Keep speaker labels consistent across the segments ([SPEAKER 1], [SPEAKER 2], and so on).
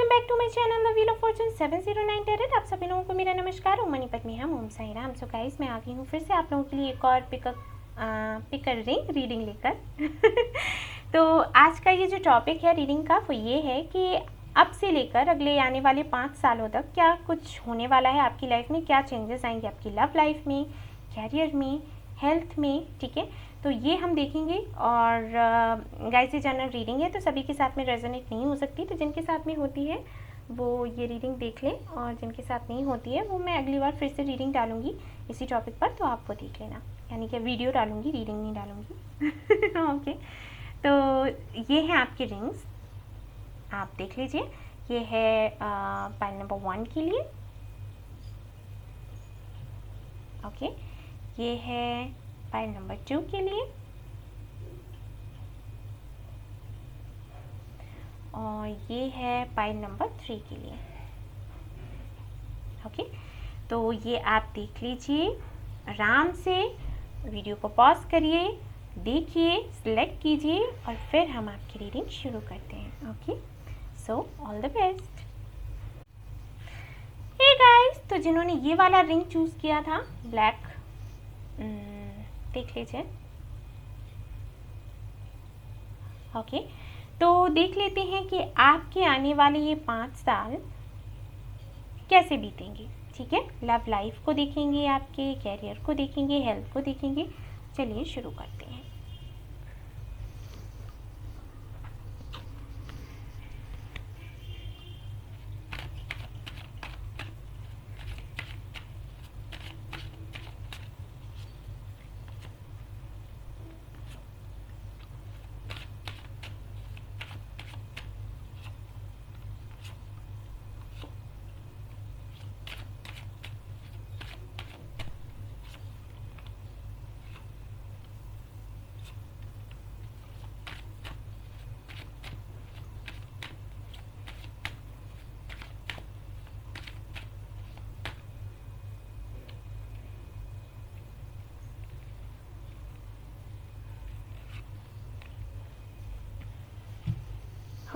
[SPEAKER 1] Back to my channel the wheel of fortune 709 tarot. आप सभी लोगों को मेरा नमस्कार। ओम मणिपत में हम ओम साई राम। सो गाइस, मैं आ गई हूँ फिर से आप लोगों के लिए एक और पिकर रीडिंग लेकर। तो आज का ये जो टॉपिक है रीडिंग का वो ये है कि अब से लेकर अगले आने वाले 5 सालों तक क्या कुछ होने वाला है आपकी लाइफ में, क्या चेंजेस आएंगे आपकी लव लाइफ में, कैरियर में, हेल्थ में। ठीक है, तो ये हम देखेंगे। और गाइस, ये जनरल रीडिंग है तो सभी के साथ में रेजोनेट नहीं हो सकती, तो जिनके साथ में होती है वो ये रीडिंग देख लें, और जिनके साथ नहीं होती है वो मैं अगली बार फिर से रीडिंग डालूंगी इसी टॉपिक पर, तो आप वो देख लेना। यानी कि वीडियो डालूंगी, रीडिंग नहीं डालूंगी। ओके, तो ये हैं आपके रिंग्स, आप देख लीजिए। ये है पाइल नंबर 1 के लिए। ओके, ये है पाइल नंबर 2 के लिए, और ये है पाइल नंबर 3 के लिए। ओके, तो ये आप देख लीजिए आराम से, वीडियो को पॉज करिए, देखिए, सिलेक्ट कीजिए, और फिर हम आपकी रीडिंग शुरू करते हैं। Okay, so all the best. Hey guys, तो जिन्होंने ये वाला रिंग चूज किया था ब्लैक, देख लीजिए। ओके, तो देख लेते हैं कि आपके आने वाले ये 5 साल कैसे बीतेंगे। ठीक है, लव लाइफ को देखेंगे, आपके कैरियर को देखेंगे, हेल्थ को देखेंगे। चलिए शुरू करते हैं।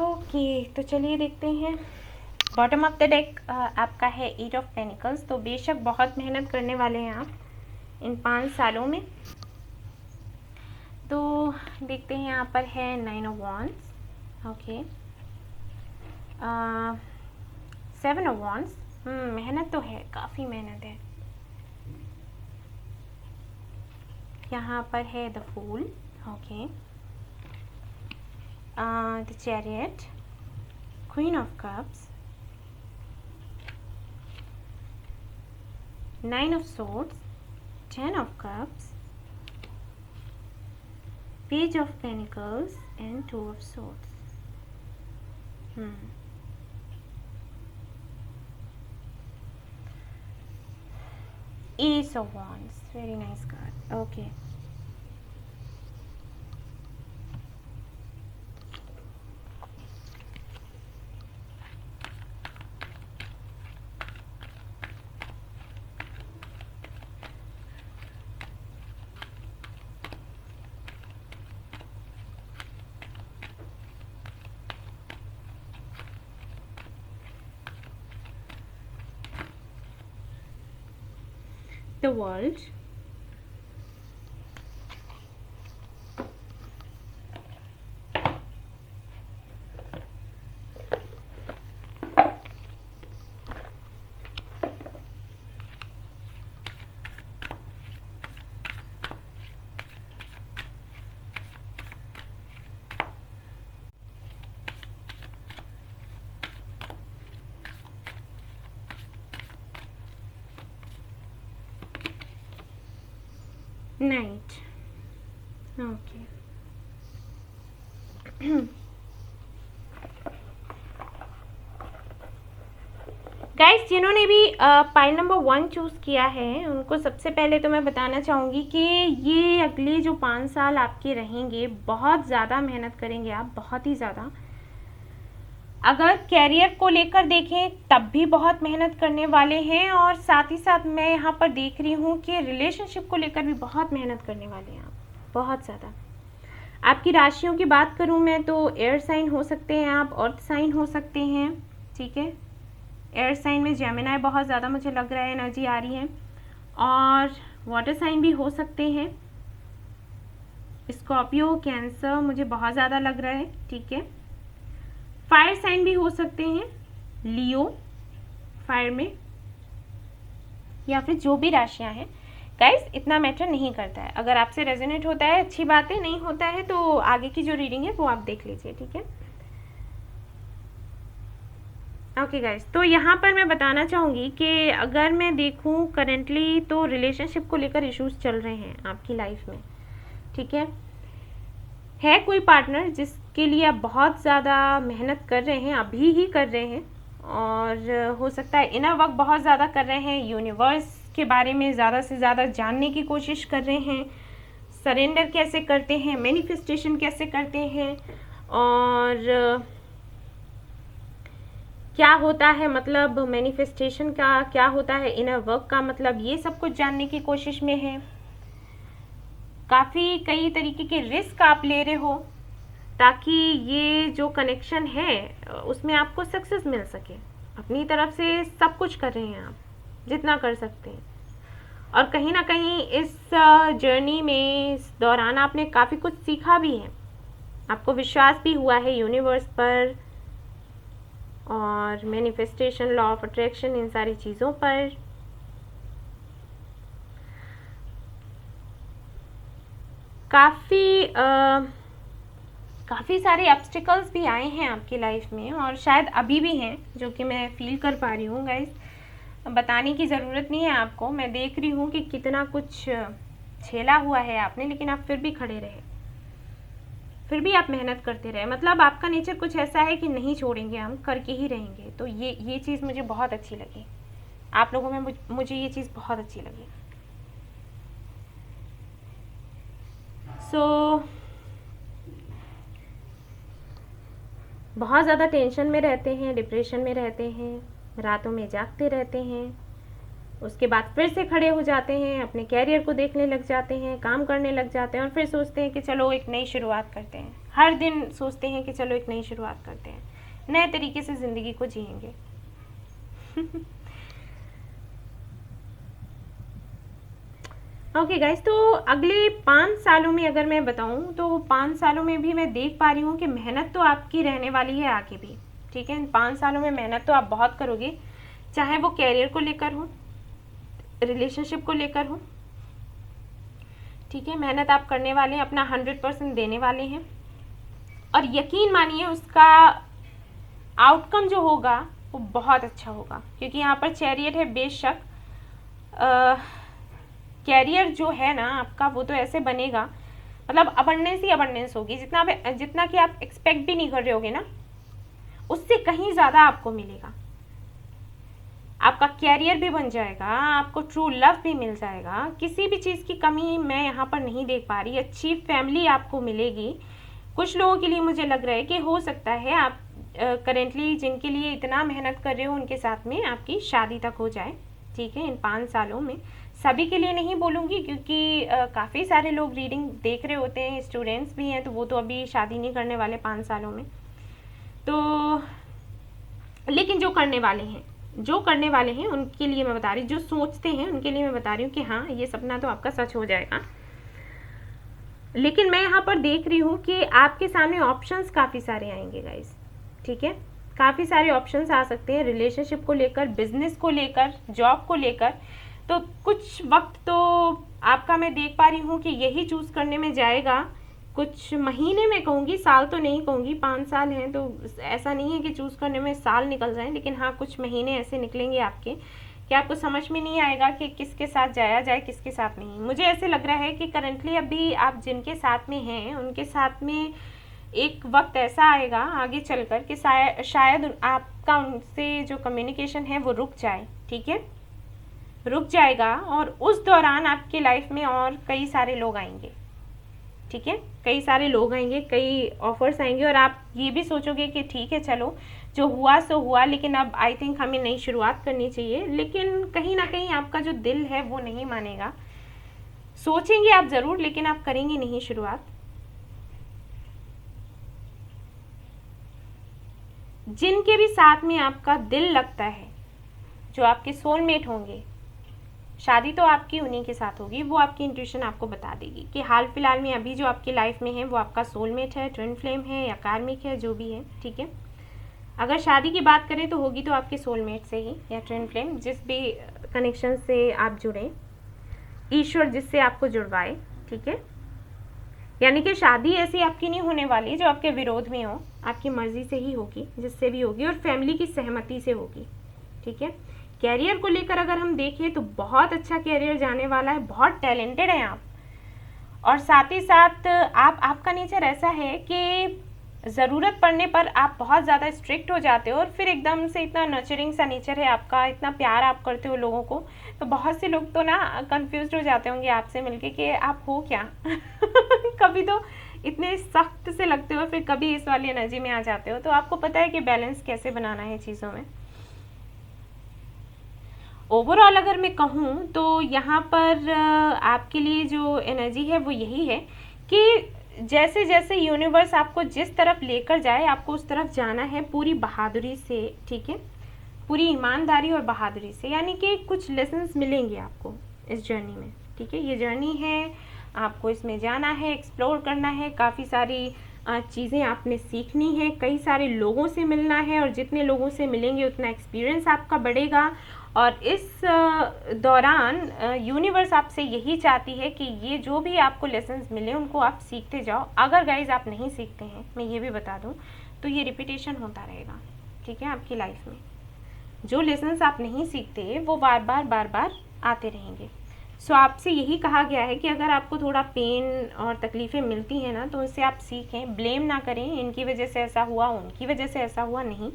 [SPEAKER 1] ओके, तो चलिए देखते हैं। बॉटम ऑफ द डेक आपका है 8 ऑफ पेनिकल्स। तो बेशक बहुत मेहनत करने वाले हैं आप इन 5 सालों में। तो देखते हैं, यहाँ पर है 9 of wands. Okay, 7 of wands. मेहनत तो है, काफ़ी मेहनत है। यहाँ पर है the fool. Okay, the chariot, queen of cups, 9 of swords, 10 of cups, page of pentacles, and 2 of swords. Ace of wands, very nice card. Okay, the world, night. Okay. Guys, जिन्होंने भी पाइल नंबर 1 चूज़ किया है उनको सबसे पहले तो मैं बताना चाहूँगी कि ये अगले जो 5 साल आपके रहेंगे, बहुत ज़्यादा मेहनत करेंगे आप, बहुत ही ज़्यादा। अगर कैरियर को लेकर देखें तब भी बहुत मेहनत करने वाले हैं, और साथ ही साथ मैं यहाँ पर देख रही हूँ कि रिलेशनशिप को लेकर भी बहुत मेहनत करने वाले हैं आप, बहुत ज़्यादा। आपकी राशियों की बात करूँ मैं तो एयर साइन हो सकते हैं आप, अर्थ साइन हो सकते हैं। ठीक है। एयर साइन में जेमिनी बहुत ज़्यादा मुझे लग रहा है एनर्जी आ रही है, और वाटर साइन भी हो सकते हैं, स्कॉर्पियो, कैंसर मुझे बहुत ज़्यादा लग रहा है, ठीक है। फायर साइन भी हो सकते हैं, लियो फायर में, या फिर जो भी राशियां हैं। गाइस इतना मैटर नहीं करता है, अगर आपसे रेजोनेट होता है अच्छी बात है, नहीं होता है तो आगे की जो रीडिंग है वो आप देख लीजिए, ठीक है। ओके गाइस, तो यहाँ पर मैं बताना चाहूँगी कि अगर मैं देखूँ करेंटली तो रिलेशनशिप को लेकर इश्यूज चल रहे हैं आपकी लाइफ में, ठीक है कोई पार्टनर जिसके लिए आप बहुत ज़्यादा मेहनत कर रहे हैं, अभी ही कर रहे हैं, और हो सकता है इनर वर्क बहुत ज़्यादा कर रहे हैं, यूनिवर्स के बारे में ज़्यादा से ज़्यादा जानने की कोशिश कर रहे हैं, सरेंडर कैसे करते हैं, मैनिफेस्टेशन कैसे करते हैं, और क्या होता है मतलब मैनिफेस्टेशन का, क्या होता है इनर वर्क का मतलब, ये सब कुछ जानने की कोशिश में है। काफ़ी कई तरीके के रिस्क आप ले रहे हो ताकि ये जो कनेक्शन है उसमें आपको सक्सेस मिल सके। अपनी तरफ से सब कुछ कर रहे हैं आप जितना कर सकते हैं, और कहीं ना कहीं इस जर्नी में, इस दौरान आपने काफ़ी कुछ सीखा भी है, आपको विश्वास भी हुआ है यूनिवर्स पर और मैनिफेस्टेशन, लॉ ऑफ अट्रैक्शन, इन सारी चीज़ों पर। काफ़ी सारे ऑब्स्टिकल्स भी आए हैं आपकी लाइफ में, और शायद अभी भी हैं, जो कि मैं फील कर पा रही हूँ गाइस। बताने की ज़रूरत नहीं है आपको, मैं देख रही हूँ कि कितना कुछ झेला हुआ है आपने, लेकिन आप फिर भी खड़े रहे, फिर भी आप मेहनत करते रहे। मतलब आपका नेचर कुछ ऐसा है कि नहीं छोड़ेंगे, हम करके ही रहेंगे। तो ये चीज़ मुझे बहुत अच्छी लगी, आप लोगों में मुझे ये चीज़ बहुत अच्छी लगी। बहुत ज़्यादा टेंशन में रहते हैं, डिप्रेशन में रहते हैं, रातों में जागते रहते हैं, उसके बाद फिर से खड़े हो जाते हैं, अपने कैरियर को देखने लग जाते हैं, काम करने लग जाते हैं, और फिर सोचते हैं कि चलो एक नई शुरुआत करते हैं। हर दिन सोचते हैं कि चलो एक नई शुरुआत करते हैं, नए तरीके से ज़िंदगी को जिएंगे। ओके गाइस, तो अगले 5 सालों में अगर मैं बताऊं तो 5 सालों में भी मैं देख पा रही हूँ कि मेहनत तो आपकी रहने वाली है आगे भी, ठीक है। इन 5 सालों में मेहनत तो आप बहुत करोगे, चाहे वो कैरियर को लेकर हो, रिलेशनशिप को लेकर हो, ठीक है। मेहनत आप करने वाले हैं, अपना 100% देने वाले हैं, और यकीन मानिए उसका आउटकम जो होगा वो बहुत अच्छा होगा, क्योंकि यहाँ पर चैरियट है। बेशक कैरियर जो है ना आपका, वो तो ऐसे बनेगा, मतलब अबंडेंस ही अबंडेंस होगी, जितना कि आप एक्सपेक्ट भी नहीं कर रहे होगे ना, उससे कहीं ज़्यादा आपको मिलेगा। आपका कैरियर भी बन जाएगा, आपको ट्रू लव भी मिल जाएगा, किसी भी चीज़ की कमी मैं यहाँ पर नहीं देख पा रही। अच्छी फैमिली आपको मिलेगी। कुछ लोगों के लिए मुझे लग रहा है कि हो सकता है आप करेंटली जिनके लिए इतना मेहनत कर रहे हो उनके साथ में आपकी शादी तक हो जाए, ठीक है, इन 5 सालों में। सभी के लिए नहीं बोलूँगी, क्योंकि काफ़ी सारे लोग रीडिंग देख रहे होते हैं, स्टूडेंट्स भी हैं, तो वो तो अभी शादी नहीं करने वाले 5 सालों में। तो लेकिन जो करने वाले हैं उनके लिए मैं बता रही हूँ, जो सोचते हैं उनके लिए मैं बता रही हूँ कि हाँ, ये सपना तो आपका सच हो जाएगा। लेकिन मैं यहाँ पर देख रही हूँ कि आपके सामने ऑप्शंस काफ़ी सारे आएंगे गाइस, ठीक है। काफ़ी सारे ऑप्शंस आ सकते हैं रिलेशनशिप को लेकर, बिजनेस को लेकर, जॉब को लेकर। तो कुछ वक्त तो आपका मैं देख पा रही हूँ कि यही चूज़ करने में जाएगा। कुछ महीने में कहूँगी, साल तो नहीं कहूँगी, 5 साल हैं तो ऐसा नहीं है कि चूज़ करने में साल निकल जाए, लेकिन हाँ कुछ महीने ऐसे निकलेंगे आपके कि आपको समझ में नहीं आएगा कि किसके साथ जाया जाए, किसके साथ नहीं। मुझे ऐसे लग रहा है कि करंटली अभी आप जिनके साथ में हैं उनके साथ में एक वक्त ऐसा आएगा आगे चलकर कि शायद आपका उनसे जो कम्युनिकेशन है वो रुक जाए, ठीक है, रुक जाएगा। और उस दौरान आपकी लाइफ में और कई सारे लोग आएंगे, ठीक है, कई सारे लोग आएंगे, कई ऑफर्स आएंगे, और आप ये भी सोचोगे कि ठीक है चलो जो हुआ सो हुआ, लेकिन अब आई थिंक हमें नई शुरुआत करनी चाहिए। लेकिन कहीं ना कहीं आपका जो दिल है वो नहीं मानेगा। सोचेंगे आप ज़रूर, लेकिन आप करेंगे नहीं शुरुआत। जिनके भी साथ में आपका दिल लगता है, जो आपके सोलमेट होंगे, शादी तो आपकी उन्हीं के साथ होगी, वो आपकी इंट्यूशन आपको बता देगी कि हाल फिलहाल में अभी जो आपकी लाइफ में है वो आपका सोलमेट है, ट्विन फ्लेम है या कार्मिक है, जो भी है, ठीक है। अगर शादी की बात करें तो होगी तो आपके सोलमेट से ही या ट्विन फ्लेम, जिस भी कनेक्शन से आप जुड़े, ईश्वर जिससे आपको जुड़वाए, ठीक है। यानी कि शादी ऐसी आपकी नहीं होने वाली जो आपके विरोध में हो, आपकी मर्जी से ही होगी, जिससे भी होगी, और फैमिली की सहमति से होगी, ठीक है। कैरियर को लेकर अगर हम देखें तो बहुत अच्छा कैरियर जाने वाला है, बहुत टैलेंटेड हैं आप, और साथ ही साथ आपका नेचर ऐसा है कि ज़रूरत पड़ने पर आप बहुत ज़्यादा स्ट्रिक्ट हो जाते हो, और फिर एकदम से इतना नर्चरिंग सा नेचर है आपका, इतना प्यार आप करते हो लोगों को, तो बहुत से लोग तो ना कंफ्यूज हो जाते होंगे आपसे मिलके कि आप हो क्या कभी तो इतने सख्त से लगते हो, फिर कभी इस वाली एनर्जी में आ जाते हो। तो आपको पता है कि बैलेंस कैसे बनाना है चीज़ों में। ओवरऑल अगर मैं कहूँ तो यहाँ पर आपके लिए जो एनर्जी है वो यही है कि जैसे जैसे यूनिवर्स आपको जिस तरफ लेकर जाए, आपको उस तरफ जाना है पूरी बहादुरी से, ठीक है, पूरी ईमानदारी और बहादुरी से। यानी कि कुछ लेसन्स मिलेंगे आपको इस जर्नी में, ठीक है। ये जर्नी है, आपको इसमें जाना है, एक्सप्लोर करना है, काफ़ी सारी चीज़ें आपने सीखनी है, कई सारे लोगों से मिलना है, और जितने लोगों से मिलेंगे उतना एक्सपीरियंस आपका बढ़ेगा। और इस दौरान यूनिवर्स आपसे यही चाहती है कि ये जो भी आपको लेसन्स मिले उनको आप सीखते जाओ। अगर गाइज आप नहीं सीखते हैं, मैं ये भी बता दूं, तो ये रिपीटेशन होता रहेगा, ठीक है, आपकी लाइफ में। जो लेसन्स आप नहीं सीखते वो बार बार आते रहेंगे। सो आपसे यही कहा गया है कि अगर आपको थोड़ा पेन और तकलीफ़ें मिलती हैं ना, तो उससे आप सीखें, ब्लेम ना करें, इनकी वजह से ऐसा हुआ, उनकी वजह से ऐसा हुआ, नहीं,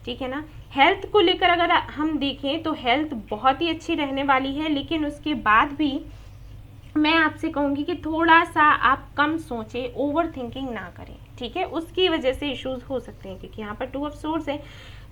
[SPEAKER 1] ठीक है ना। हेल्थ को लेकर अगर हम देखें तो हेल्थ बहुत ही अच्छी रहने वाली है, लेकिन उसके बाद भी मैं आपसे कहूँगी कि थोड़ा सा आप कम सोचें, ओवर थिंकिंग ना करें, ठीक है। उसकी वजह से इश्यूज हो सकते हैं, क्योंकि यहाँ पर 2 ऑफ सोर्स है।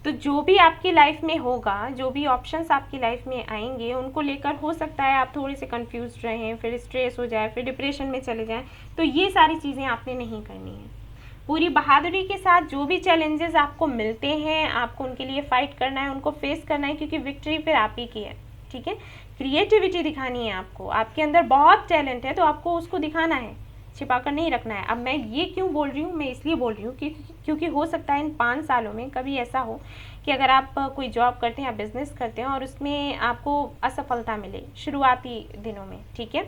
[SPEAKER 1] तो जो भी आपकी लाइफ में होगा, जो भी ऑप्शंस आपकी लाइफ में आएंगे, उनको लेकर हो सकता है आप थोड़े से कंफ्यूज रहें, फिर स्ट्रेस हो जाए, फिर डिप्रेशन में चले जाएं। तो ये सारी चीज़ें आपने नहीं करनी है। पूरी बहादुरी के साथ जो भी चैलेंजेस आपको मिलते हैं, आपको उनके लिए फाइट करना है, उनको फेस करना है, क्योंकि विक्ट्री फिर आप ही की है, ठीक है। क्रिएटिविटी दिखानी है आपको, आपके अंदर बहुत टैलेंट है, तो आपको उसको दिखाना है, छिपा कर नहीं रखना है। अब मैं ये क्यों बोल रही हूँ, मैं इसलिए बोल रही हूँ क्योंकि हो सकता है इन 5 सालों में कभी ऐसा हो कि अगर आप कोई जॉब करते हैं या बिजनेस करते हैं और उसमें आपको असफलता मिले शुरुआती दिनों में, ठीक है,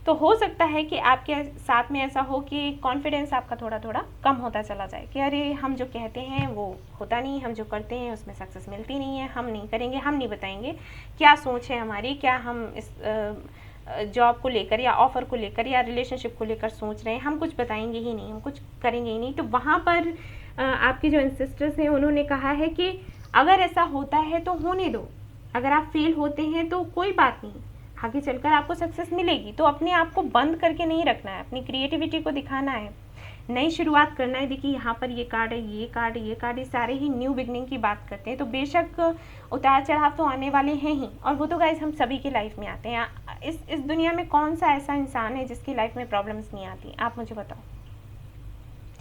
[SPEAKER 1] तो हो सकता है कि आपके साथ में ऐसा हो कि कॉन्फिडेंस आपका थोड़ा थोड़ा कम होता चला जाए कि अरे हम जो कहते हैं वो होता नहीं, हम जो करते हैं उसमें सक्सेस मिलती नहीं है, हम नहीं करेंगे, हम नहीं बताएंगे क्या सोच है हमारी, क्या हम इस जॉब को लेकर या ऑफ़र को लेकर या रिलेशनशिप को लेकर सोच रहे हैं, हम कुछ बताएंगे ही नहीं, हम कुछ करेंगे ही नहीं। तो वहाँ पर आपके जो एंसेस्टर्स हैं उन्होंने कहा है कि अगर ऐसा होता है तो होने दो, अगर आप फेल होते हैं तो कोई बात नहीं, आगे चलकर आपको सक्सेस मिलेगी। तो अपने आप को बंद करके नहीं रखना है, अपनी क्रिएटिविटी को दिखाना है, नई शुरुआत करना है। देखिए यहाँ पर ये कार्ड है, ये कार्ड, ये कार्ड, ये सारे ही न्यू बिगनिंग की बात करते हैं। तो बेशक उतार चढ़ाव तो आने वाले हैं ही, और वो तो गाइस हम सभी की लाइफ में आते हैं। इस दुनिया में कौन सा ऐसा इंसान है जिसकी लाइफ में प्रॉब्लम्स नहीं आती, आप मुझे बताओ,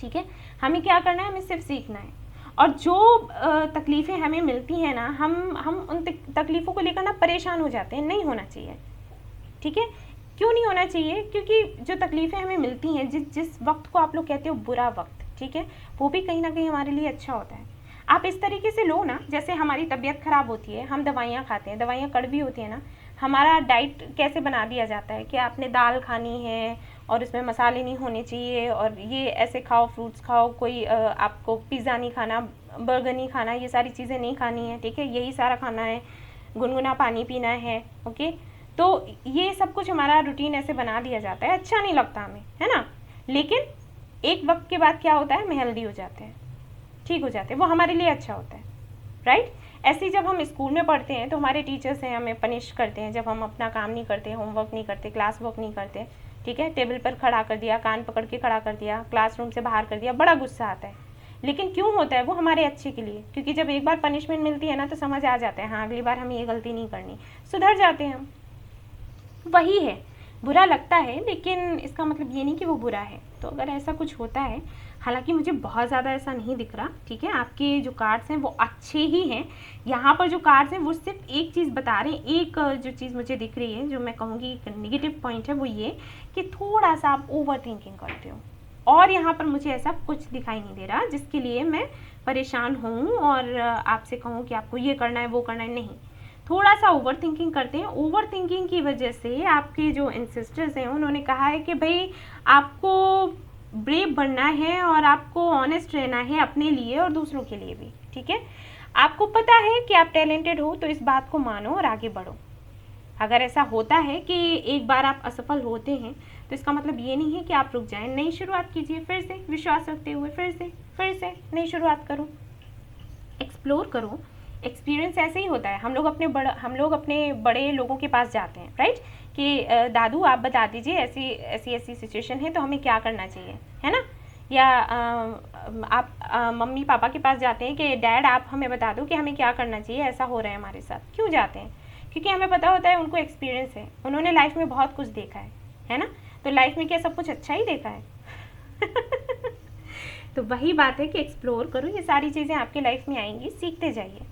[SPEAKER 1] ठीक है। हमें क्या करना है, हमें सिर्फ सीखना है। और जो तकलीफ़ें हमें मिलती हैं ना, हम उन तकलीफ़ों को लेकर ना परेशान हो जाते हैं, नहीं होना चाहिए, ठीक है। क्यों नहीं होना चाहिए, क्योंकि जो तकलीफ़ें हमें मिलती हैं, जिस वक्त को आप लोग कहते हो बुरा वक्त, ठीक है, वो भी कहीं ना कहीं हमारे लिए अच्छा होता है। आप इस तरीके से लो ना, जैसे हमारी तबीयत ख़राब होती है, हम दवाइयाँ खाते हैं, दवाइयाँ कड़वी होती है ना, हमारा डाइट कैसे बना दिया जाता है कि आपने दाल खानी है और इसमें मसाले नहीं होने चाहिए, और ये ऐसे खाओ, फ्रूट्स खाओ, कोई आपको पिज़्ज़ा नहीं खाना, बर्गर नहीं खाना, ये सारी चीज़ें नहीं खानी है, ठीक है, यही सारा खाना है, गुनगुना पानी पीना है, ओके। तो ये सब कुछ हमारा रूटीन ऐसे बना दिया जाता है, अच्छा नहीं लगता हमें, है ना। लेकिन एक वक्त के बाद क्या होता है, हम हेल्दी हो जाते हैं, ठीक हो जाते हैं, वो हमारे लिए अच्छा होता है, राइट। ऐसे ही जब हम स्कूल में पढ़ते हैं तो हमारे टीचर्स हैं हमें पनिश करते हैं जब हम अपना काम नहीं करते, होमवर्क नहीं करते, क्लास वर्क नहीं करते, ठीक है, टेबल पर खड़ा कर दिया, कान पकड़ के खड़ा कर दिया, क्लासरूम से बाहर कर दिया, बड़ा गुस्सा आता है। लेकिन क्यों होता है, वो हमारे अच्छे के लिए, क्योंकि जब एक बार पनिशमेंट मिलती है ना तो समझ आ जाता है, हाँ अगली बार हमें ये गलती नहीं करनी, सुधर जाते हैं हम। वही है, बुरा लगता है, लेकिन इसका मतलब ये नहीं कि वो बुरा है। तो अगर ऐसा कुछ होता है हालांकि मुझे बहुत ज़्यादा ऐसा नहीं दिख रहा, ठीक है। आपके जो कार्ड्स हैं वो अच्छे ही हैं। यहाँ पर जो कार्ड्स हैं वो सिर्फ एक चीज़ बता रहे हैं, एक जो चीज़ मुझे दिख रही है, जो मैं कहूँगी एक नेगेटिव पॉइंट है, वो ये कि थोड़ा सा आप ओवर थिंकिंग करते हो। और यहाँ पर मुझे ऐसा कुछ दिखाई नहीं दे रहा जिसके लिए मैं परेशान हूँ और आपसे कहूँ कि आपको ये करना है वो करना है, नहीं। थोड़ा सा ओवर थिंकिंग करते हैं। ओवर थिंकिंग की वजह से आपके जो एंसेस्टर्स हैं उन्होंने कहा है कि भाई आपको ब्रेव बनना है और आपको ऑनेस्ट रहना है अपने लिए और दूसरों के लिए भी, ठीक है। आपको पता है कि आप टैलेंटेड हो, तो इस बात को मानो और आगे बढ़ो। अगर ऐसा होता है कि एक बार आप असफल होते हैं तो इसका मतलब ये नहीं है कि आप रुक जाएं। नई शुरुआत कीजिए, फिर से विश्वास रखते हुए फिर से नई शुरुआत करो, एक्सप्लोर करो। एक्सपीरियंस ऐसे ही होता है। हम लोग अपने बड़े लोगों के पास जाते हैं, राइट, कि दादू आप बता दीजिए ऐसी सिचुएशन है तो हमें क्या करना चाहिए, है ना। या आप मम्मी पापा के पास जाते हैं कि डैड आप हमें बता दो कि हमें क्या करना चाहिए, ऐसा हो रहा है हमारे साथ। क्यों जाते हैं? क्योंकि हमें पता होता है उनको एक्सपीरियंस है, उन्होंने लाइफ में बहुत कुछ देखा है ना। तो लाइफ में क्या सब कुछ अच्छा ही देखा है? तो वही बात है कि एक्सप्लोर करो, ये सारी चीज़ें आपके लाइफ में आएंगी, सीखते जाइए।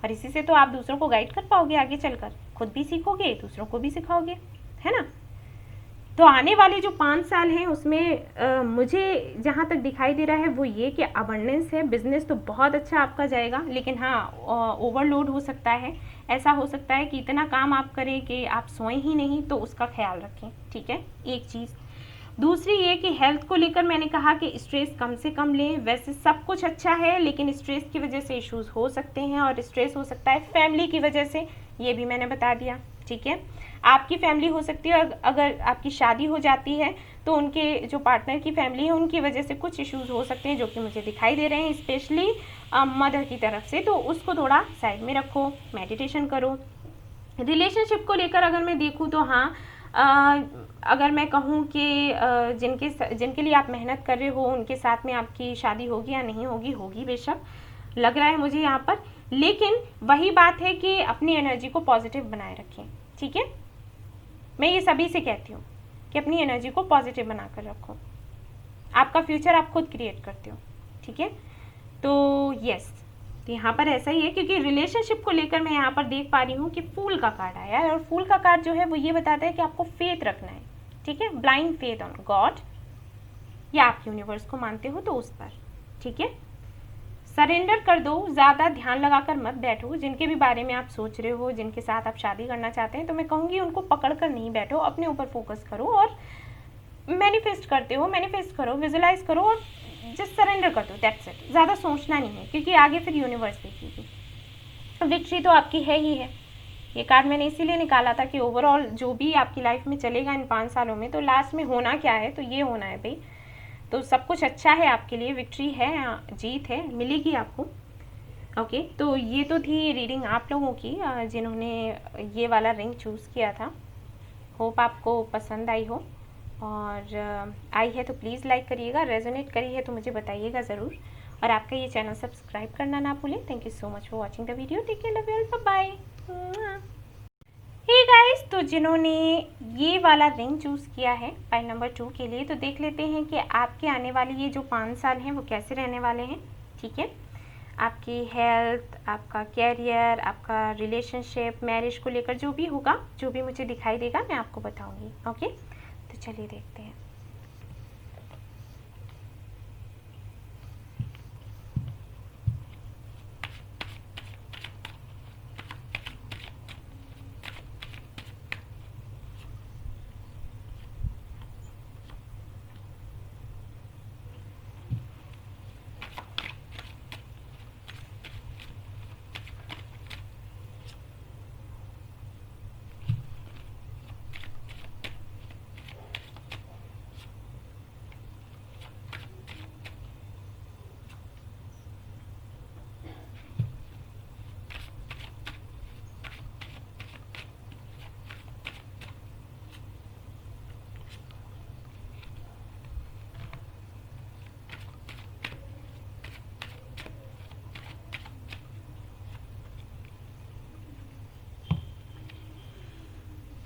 [SPEAKER 1] और इसी से तो आप दूसरों को गाइड कर पाओगे आगे चलकर, खुद भी सीखोगे, दूसरों को भी सिखाओगे, है ना। तो आने वाले जो 5 साल हैं उसमें मुझे जहाँ तक दिखाई दे रहा है वो ये कि अबंडेंस है। बिजनेस तो बहुत अच्छा आपका जाएगा, लेकिन हाँ ओवरलोड हो सकता है। ऐसा हो सकता है कि इतना काम आप करें कि आप सोएं ही नहीं, तो उसका ख्याल रखें, ठीक है, एक चीज़। दूसरी ये कि हेल्थ को लेकर मैंने कहा कि स्ट्रेस कम से कम लें। वैसे सब कुछ अच्छा है, लेकिन स्ट्रेस की वजह से इश्यूज हो सकते हैं, और स्ट्रेस हो सकता है फैमिली की वजह से, ये भी मैंने बता दिया, ठीक है। आपकी फैमिली हो सकती है, अगर आपकी शादी हो जाती है तो उनके जो पार्टनर की फैमिली है उनकी वजह से कुछ इश्यूज हो सकते हैं जो कि मुझे दिखाई दे रहे हैं, स्पेशली मदर की तरफ से। तो उसको थोड़ा साइड में रखो, मेडिटेशन करो। रिलेशनशिप को लेकर अगर मैं देखूँ तो हाँ, अगर मैं कहूँ कि जिनके लिए आप मेहनत कर रहे हो उनके साथ में आपकी शादी होगी या नहीं होगी, होगी बेशक, लग रहा है मुझे यहाँ पर। लेकिन वही बात है कि अपनी एनर्जी को पॉजिटिव बनाए रखें, ठीक है। मैं ये सभी से कहती हूँ कि अपनी एनर्जी को पॉजिटिव बनाकर रखो। आपका फ्यूचर आप खुद क्रिएट करते हो, ठीक है। तो यस, तो यहाँ पर ऐसा ही है, क्योंकि रिलेशनशिप को लेकर मैं यहाँ पर देख पा रही हूँ कि फूल का कार्ड आया है, और फूल का कार्ड जो है वो ये बताता है कि आपको फेथ रखना है, ठीक है, ब्लाइंड फेथ ऑन गॉड, या आप यूनिवर्स को मानते हो तो उस पर, ठीक है। सरेंडर कर दो, ज़्यादा ध्यान लगाकर मत बैठो। जिनके भी बारे में आप सोच रहे हो, जिनके साथ आप शादी करना चाहते हैं, तो मैं कहूँगी उनको पकड़ कर नहीं बैठो, अपने ऊपर फोकस करो और मैनिफेस्ट करते हो, मैनिफेस्ट करो, विजुलाइज करो और जस्ट सरेंडर कर दो, दैट्स इट। ज़्यादा सोचना नहीं है, क्योंकि आगे फिर यूनिवर्स देखेगी। विक्ट्री तो आपकी है ही है। ये कार्ड मैंने इसीलिए निकाला था कि ओवरऑल जो भी आपकी लाइफ में चलेगा इन 5 सालों में, तो लास्ट में होना क्या है, तो ये होना है भाई। तो सब कुछ अच्छा है आपके लिए, विक्ट्री है, जीत है, मिलेगी आपको। ओके, तो ये तो थी रीडिंग आप लोगों की जिन्होंने ये वाला रिंग चूज़ किया था। होप आपको पसंद आई हो, और आई है तो प्लीज़ लाइक करिएगा, रेजोनेट करी है तो मुझे बताइएगा ज़रूर, और आपका ये चैनल सब्सक्राइब करना ना भूलें। Thank you so much for watching the video, take care, love you all, bye bye. Hey guys, तो जिन्होंने ये वाला रिंग चूज़ किया है पाइल नंबर 2 के लिए, तो देख लेते हैं कि आपके आने वाले ये जो 5 साल हैं वो कैसे रहने वाले हैं, ठीक है। आपकी हेल्थ, आपका कैरियर, आपका रिलेशनशिप, मैरिज को लेकर जो भी होगा, जो भी मुझे दिखाई देगा मैं आपको बताऊंगी। ओके, तो चलिए देखते हैं।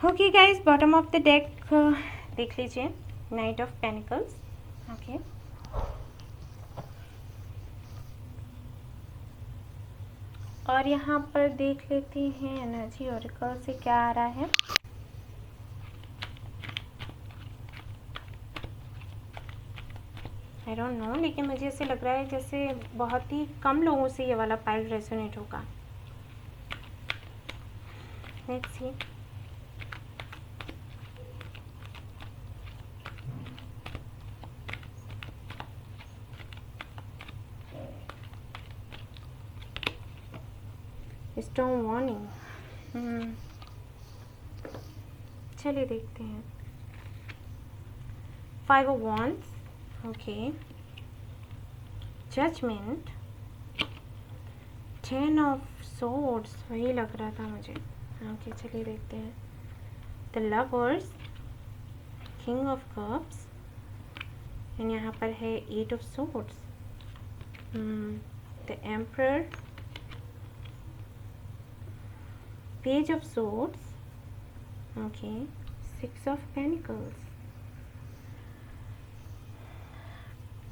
[SPEAKER 1] Okay guys, bottom of the deck देख लीजिए, नाइट ऑफ पेनिकल्स। ओके, और यहाँ पर देख लेते हैं एनर्जी ऑरेकल से क्या आ रहा है। आई डोंट नो, लेकिन मुझे ऐसे लग रहा है जैसे बहुत ही कम लोगों से ये वाला पाइल रेजोनेट होगा। Let's see. Storm warning. चलिए देखते हैं। 5 of Wands, okay, judgment, 10 of Swords, वही लग रहा था मुझे। ओके चलिए देखते हैं। The lovers, king of cups, and यहाँ पर है 8 of Swords, the emperor, page of Swords, okay, 6 of Pentacles,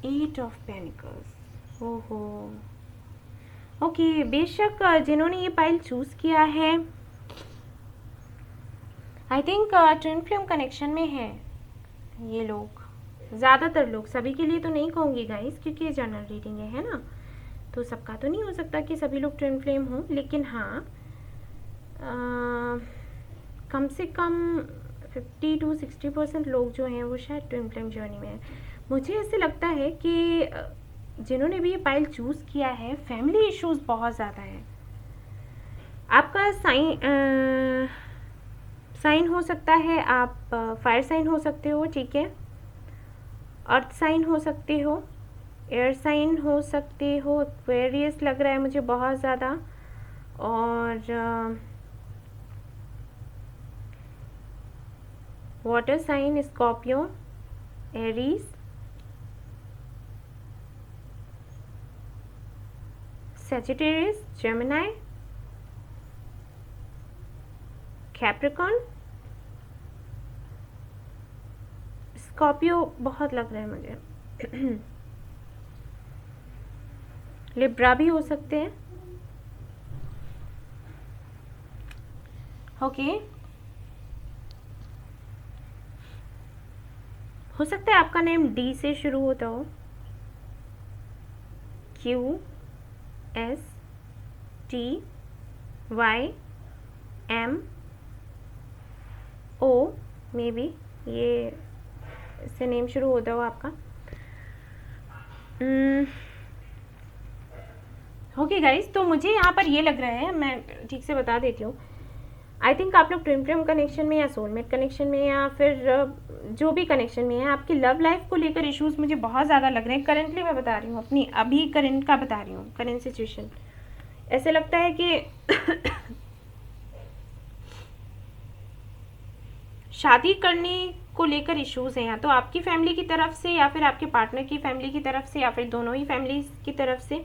[SPEAKER 1] 8 of Pentacles। ओहो, ओके, बेशक जिन्होंने ये पाइल चूज़ किया है I think twin flame connection में है ये लोग, ज़्यादातर लोग। सभी के लिए तो नहीं कहूँगी गाइस, क्योंकि ये जनरल रीडिंग है ना, तो सबका तो नहीं हो सकता कि सभी लोग ट्विन फ्लेम हों, लेकिन हाँ कम से कम 50 to 60% लोग जो हैं वो शायद ट्विन फ्लेम जर्नी में हैं। मुझे ऐसे लगता है कि जिन्होंने भी ये पाइल चूज़ किया है, फैमिली इश्यूज बहुत ज़्यादा है। आपका साइन हो सकता है, आप फायर साइन हो सकते हो, ठीक है, अर्थ साइन हो सकते हो, एयर साइन हो सकते हो, एक्वेरियस लग रहा है मुझे बहुत ज़्यादा, और water sign Scorpio, Aries, Sagittarius, Gemini, Capricorn, Scorpio बहुत लग रहा है मुझे। लिब्रा भी हो सकते हैं, ओके। हो सकता है आपका नेम डी से शुरू होता हो, Q S T Y M O, may be ये इससे नेम शुरू होता हो आपका। ओके गाइस, तो मुझे यहाँ पर ये लग रहा है, मैं ठीक से बता देती हूँ। आई थिंक आप लोग ट्विन फ्लेम कनेक्शन में या सोलमेट कनेक्शन में या फिर जो भी कनेक्शन में है, आपकी लव लाइफ को लेकर इश्यूज मुझे बहुत ज़्यादा लग रहे हैं। करंटली मैं बता रही हूँ, अपनी अभी करंट का बता रही हूँ, करंट सिचुएशन। ऐसे लगता है कि शादी करने को लेकर इश्यूज हैं, या तो आपकी फैमिली की तरफ से या फिर आपके पार्टनर की फैमिली की तरफ से या फिर दोनों ही फैमिली की तरफ से।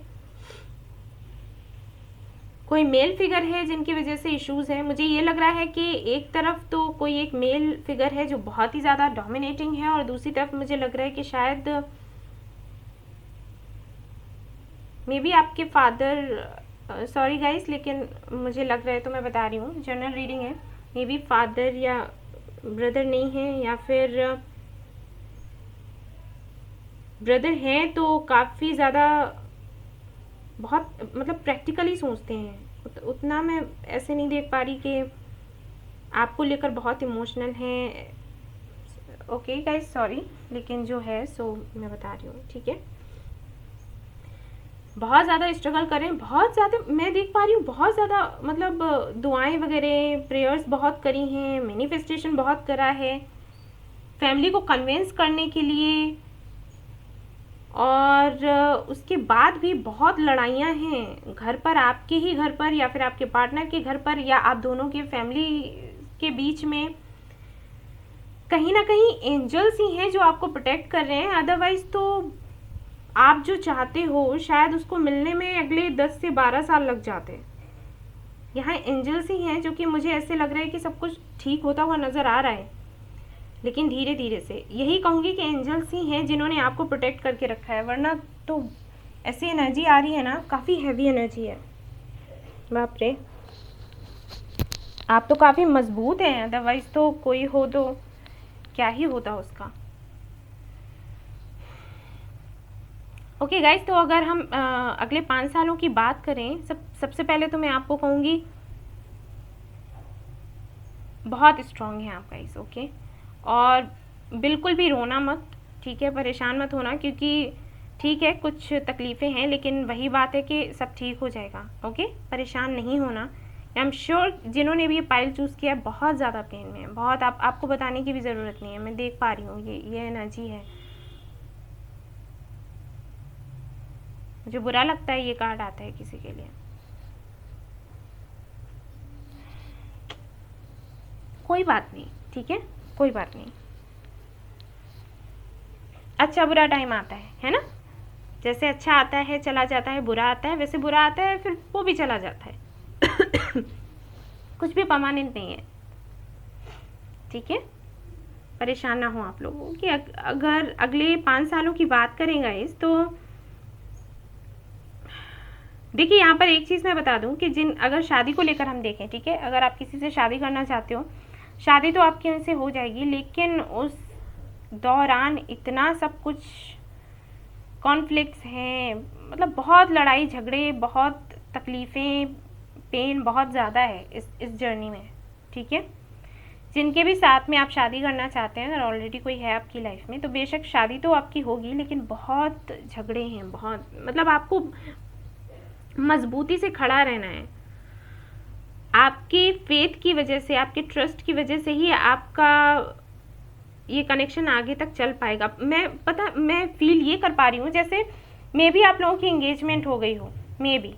[SPEAKER 1] कोई मेल फिगर है जिनकी वजह से इश्यूज है। मुझे ये लग रहा है कि एक तरफ तो कोई एक मेल फिगर है जो बहुत ही ज़्यादा डोमिनेटिंग है, और दूसरी तरफ मुझे लग रहा है कि शायद मे बी आपके फादर, सॉरी गाइस, लेकिन मुझे लग रहा है तो मैं बता रही हूँ, जनरल रीडिंग है, मे बी फादर या ब्रदर नहीं है, या फिर ब्रदर हैं तो काफ़ी ज़्यादा बहुत मतलब प्रैक्टिकली सोचते हैं। उतना मैं ऐसे नहीं देख पा रही कि आपको लेकर बहुत इमोशनल हैं। ओके गाइस, सॉरी, लेकिन जो है सो मैं बता रही हूँ, ठीक है। बहुत ज़्यादा स्ट्रगल करें, बहुत ज़्यादा मैं देख पा रही हूँ, बहुत ज़्यादा मतलब दुआएं वगैरह प्रेयर्स बहुत करी हैं, मैनिफेस्टेशन बहुत करा है फैमिली को कन्विंस करने के लिए, और उसके बाद भी बहुत लड़ाइयाँ हैं घर पर, आपके ही घर पर या फिर आपके पार्टनर के घर पर, या आप दोनों के फैमिली के बीच में। कहीं ना कहीं एंजल्स ही हैं जो आपको प्रोटेक्ट कर रहे हैं, अदरवाइज तो आप जो चाहते हो शायद उसको मिलने में अगले 10 से 12 साल लग जाते। यहाँ एंजल्स ही हैं जो कि मुझे ऐसे लग रहा है कि सब कुछ ठीक होता हुआ नज़र आ रहा है, लेकिन धीरे धीरे से। यही कहूँगी कि एंजल्स ही हैं जिन्होंने आपको प्रोटेक्ट करके रखा है, वरना तो ऐसी एनर्जी आ रही है ना, काफ़ी हैवी एनर्जी है। बाप रे, आप तो काफ़ी मजबूत हैं, अदरवाइज तो कोई हो तो क्या ही होता उसका। ओके गाइस, तो अगर हम अगले 5 सालों की बात करें, सबसे पहले तो मैं आपको कहूँगी बहुत स्ट्रांग हैं आप गाइस। ओके, और बिल्कुल भी रोना मत, ठीक है, परेशान मत होना, क्योंकि ठीक है कुछ तकलीफ़ें हैं लेकिन वही बात है कि सब ठीक हो जाएगा। ओके, परेशान नहीं होना। आई एम श्योर जिन्होंने भी ये पाइल चूज़ किया है बहुत ज़्यादा पेन में है, बहुत। आपको बताने की भी ज़रूरत नहीं है, मैं देख पा रही हूँ, ये एनर्जी है। मुझे बुरा लगता है ये कार्ड आता है किसी के लिए। कोई बात नहीं, ठीक है, कोई बात नहीं। अच्छा बुरा टाइम आता है ना, जैसे अच्छा आता है चला जाता है, बुरा आता है वैसे बुरा आता है, फिर वो भी चला जाता है। कुछ भी परमानेंट नहीं है, ठीक है, परेशान ना हो आप लोगों की। अगर अगले 5 सालों की बात करें गाइस, तो देखिए यहाँ पर एक चीज़ मैं बता दूं कि अगर शादी को लेकर हम देखें, ठीक है, अगर आप किसी से शादी करना चाहते हो, शादी तो आपके यहाँ से हो जाएगी, लेकिन उस दौरान इतना सब कुछ कॉन्फ्लिक्ट्स हैं, मतलब बहुत लड़ाई झगड़े, बहुत तकलीफ़ें, पेन बहुत ज़्यादा है इस जर्नी में, ठीक है। जिनके भी साथ में आप शादी करना चाहते हैं, अगर ऑलरेडी कोई है आपकी लाइफ में, तो बेशक शादी तो आपकी होगी, लेकिन बहुत झगड़े हैं, बहुत, मतलब आपको मजबूती से खड़ा रहना है। आपकी फेथ की वजह से, आपके ट्रस्ट की वजह से ही आपका ये कनेक्शन आगे तक चल पाएगा। मैं फील ये कर पा रही हूँ जैसे मे भी आप लोगों की एंगेजमेंट हो गई हो, मे भी